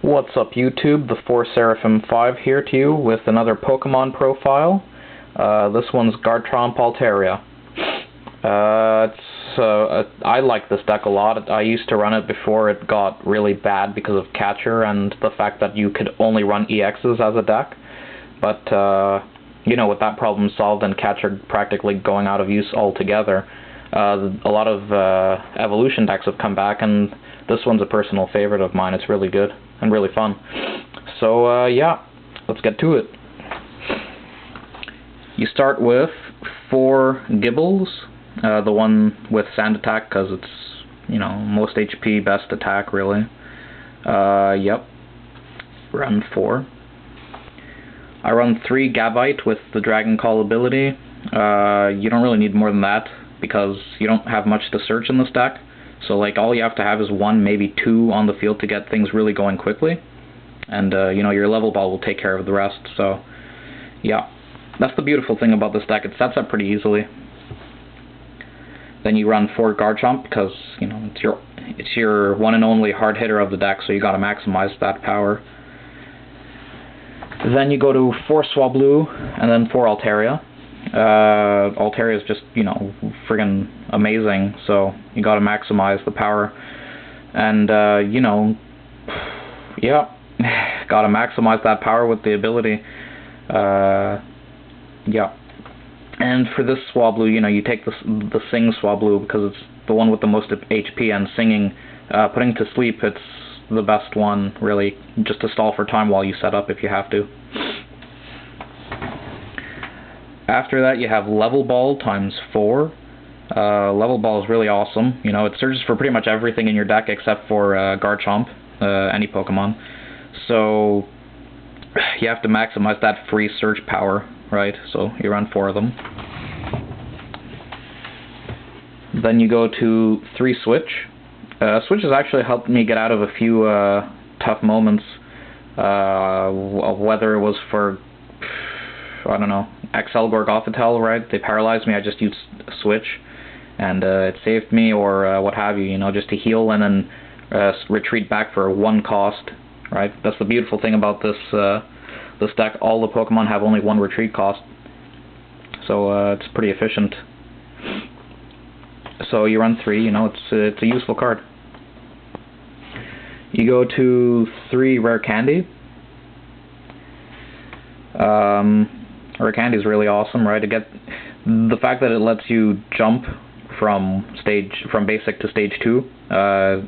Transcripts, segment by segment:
What's up YouTube, the 4Seraphim5 here to you with another Pokemon profile. This one's Garchomp Altaria. I like this deck a lot. I used to run it before it got really bad because of Catcher and the fact that you could only run EXs as a deck. But, you know, with that problem solved and Catcher practically going out of use altogether, a lot of evolution decks have come back, and this one's a personal favorite of mine. It's really good and really fun. So, yeah, let's get to it. You start with 4 Gibles, the one with Sand Attack, because it's, you know, most HP, best attack, really. Yep. Run 4. I run 3 Gabite with the Dragon Call ability. You don't really need more than that, because you don't have much to search in this deck. So, like, all you have to have is 1, maybe 2 on the field to get things really going quickly. And, you know, your level ball will take care of the rest. So, yeah. That's the beautiful thing about this deck. It sets up pretty easily. Then you run 4 Garchomp, because, you know, it's your one and only hard hitter of the deck, so you gotta maximize that power. Then you go to 4 Swablu, and then 4 Altaria. Altaria is just, you know, friggin' amazing, so you gotta maximize the power. And, you know, yeah, gotta maximize that power with the ability. Yeah. And for this Swablu, you know, you take the Sing Swablu because it's the one with the most HP, and singing, putting to sleep, it's the best one, really, just to stall for time while you set up if you have to. After that, you have Level Ball times 4. Level Ball is really awesome. You know, it searches for pretty much everything in your deck except for Garchomp, any Pokemon. So you have to maximize that free search power, right? So you run 4 of them. Then you go to 3 Switch. Switch has actually helped me get out of a few tough moments, whether it was for, I don't know, XL Gorgothotel, right? They paralyzed me, I just used Switch, and it saved me, or what have you, you know, just to heal and then retreat back for 1 cost, right? That's the beautiful thing about this deck. All the Pokemon have only 1 retreat cost, so it's pretty efficient. So you run 3, you know, it's a useful card. You go to 3 Rare Candy. Rare Candy is really awesome, right? The fact that it lets you jump from basic to stage 2,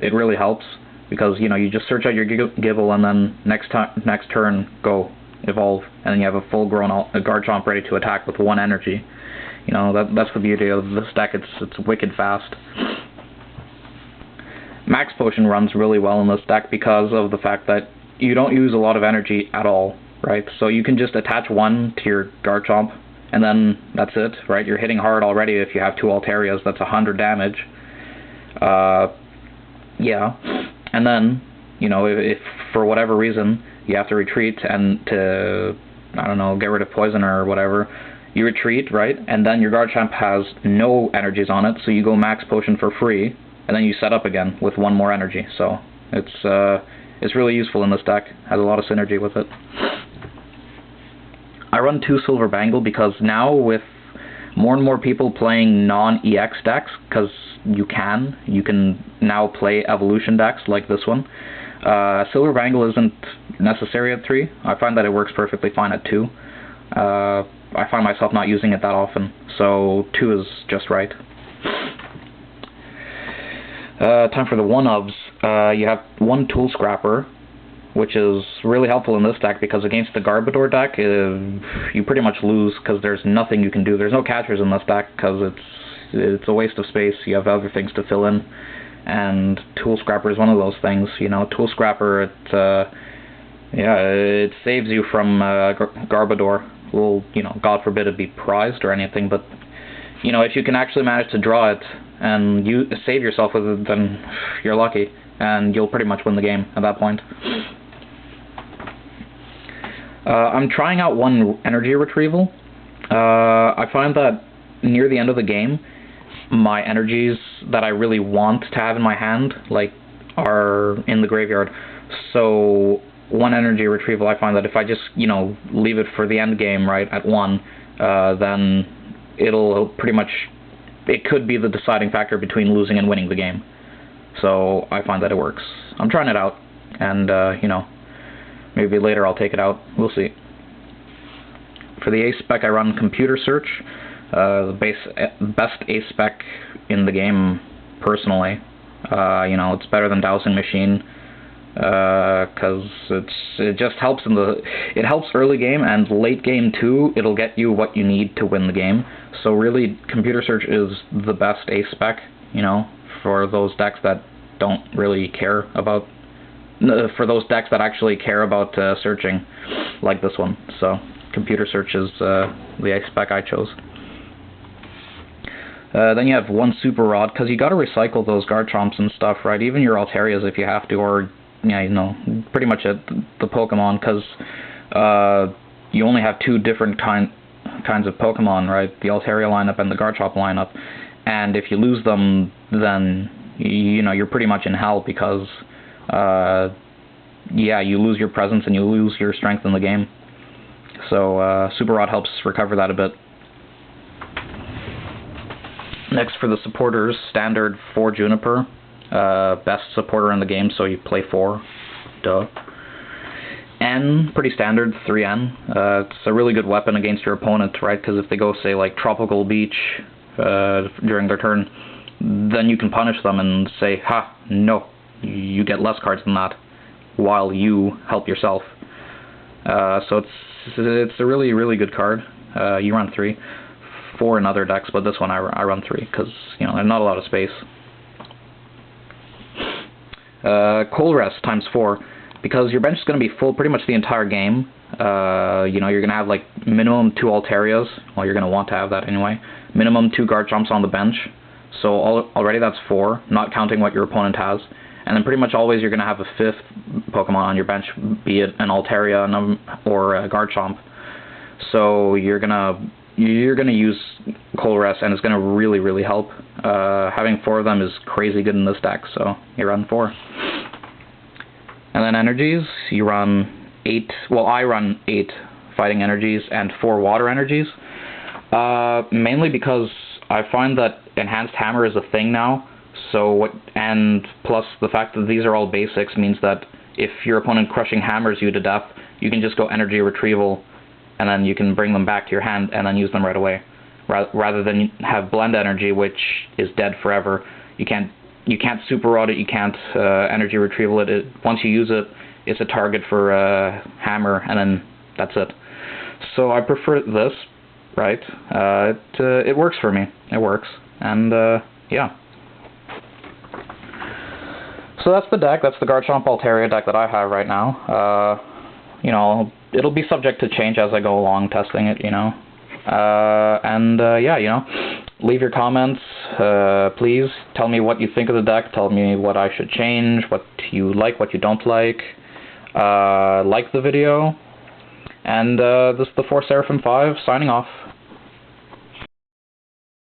it really helps, because, you know, you just search out your Gible, and then next turn go evolve, and then you have a full-grown Garchomp ready to attack with 1 energy. You know, that's the beauty of this deck. It's wicked fast. Max Potion runs really well in this deck because of the fact that you don't use a lot of energy at all, right? So you can just attach 1 to your Garchomp, and then that's it, right? You're hitting hard already if you have 2 Altarias. That's 100 damage. Yeah. And then, you know, if for whatever reason you have to retreat and to, I don't know, get rid of poison or whatever, you retreat, right? And then your Garchomp has no energies on it, so you go Max Potion for free, and then you set up again with 1 more energy. So it's really useful in this deck. Has a lot of synergy with it. I run 2 Silver Bangle because now, with more and more people playing non-EX decks, because you can now play evolution decks like this one. Silver Bangle isn't necessary at 3. I find that it works perfectly fine at 2. I find myself not using it that often, so 2 is just right. Time for the 1-ofs. You have 1 Tool Scrapper, which is really helpful in this deck, because against the Garbodor deck, you pretty much lose, because there's nothing you can do. There's no catchers in this deck, because it's a waste of space. You have other things to fill in, and Tool Scrapper is one of those things. You know, Tool Scrapper, it saves you from Garbodor. Well, you know, God forbid it be prized or anything, but, you know, if you can actually manage to draw it and you save yourself with it, then you're lucky, and you'll pretty much win the game at that point. I'm trying out 1 energy retrieval. I find that near the end of the game, my energies that I really want to have in my hand, like, are in the graveyard. So 1 energy retrieval, I find that if I just, you know, leave it for the end game, right, at 1, then it'll pretty much, it could be the deciding factor between losing and winning the game. So I find that it works. I'm trying it out, and, you know, maybe later I'll take it out. We'll see. For the A-spec, I run computer search, the best A-spec in the game, personally. You know, it's better than dowsing machine, because it just helps it helps early game, and late game too. It'll get you what you need to win the game. So really, computer search is the best A-spec, you know, for those decks that don't really care about, for those decks that actually care about searching, like this one. So computer search is the A-spec I chose. Then you have 1 super rod, because you got to recycle those Garchomps and stuff, right? Even your Altarias if you have to, or, yeah, you know, pretty much the Pokemon, because you only have 2 different kinds of Pokemon, right? The Altaria lineup and the Garchomp lineup. And if you lose them, then, you know, you're pretty much in hell, because, yeah, you lose your presence and you lose your strength in the game. So super rod helps recover that a bit. Next, for the supporters, standard 4 Juniper, best supporter in the game, so you play 4, duh. N, pretty standard, 3N. It's a really good weapon against your opponent, right? Because if they go, say, like Tropical Beach during their turn, then you can punish them and say, ha, no, you get less cards than that, while you help yourself. So it's a really, really good card. You run 3. 4 in other decks, but this one I run 3, because, you know, there's not a lot of space. Colress times 4, because your bench is going to be full pretty much the entire game. You know, you're going to have like minimum 2 Altarias, well, you're going to want to have that anyway. Minimum 2 Garchomps on the bench, so already that's 4, not counting what your opponent has. And then pretty much always you're going to have a 5th Pokemon on your bench, be it an Altaria or a Garchomp. So you're gonna use Colress, and it's gonna really, really help. Having 4 of them is crazy good in this deck, so you run 4. And then energies, you run 8. Well, I run 8 fighting energies and 4 water energies. Mainly because I find that enhanced hammer is a thing now. So and plus the fact that these are all basics means that if your opponent crushing hammers you to death, you can just go energy retrieval, and then you can bring them back to your hand and then use them right away, rather than have blend energy, which is dead forever. You can't super rod it, you can't energy retrieval it. Once you use it, it's a target for hammer, and then that's it. So I prefer this, right? It works for me. It works, and yeah. So that's the deck. That's the Garchomp Altaria deck that I have right now. You know, it'll be subject to change as I go along testing it, you know. Yeah, you know, leave your comments. Please tell me what you think of the deck. Tell me what I should change, what you like, what you don't like. Like the video. And this is the 4 Seraphim 5 signing off.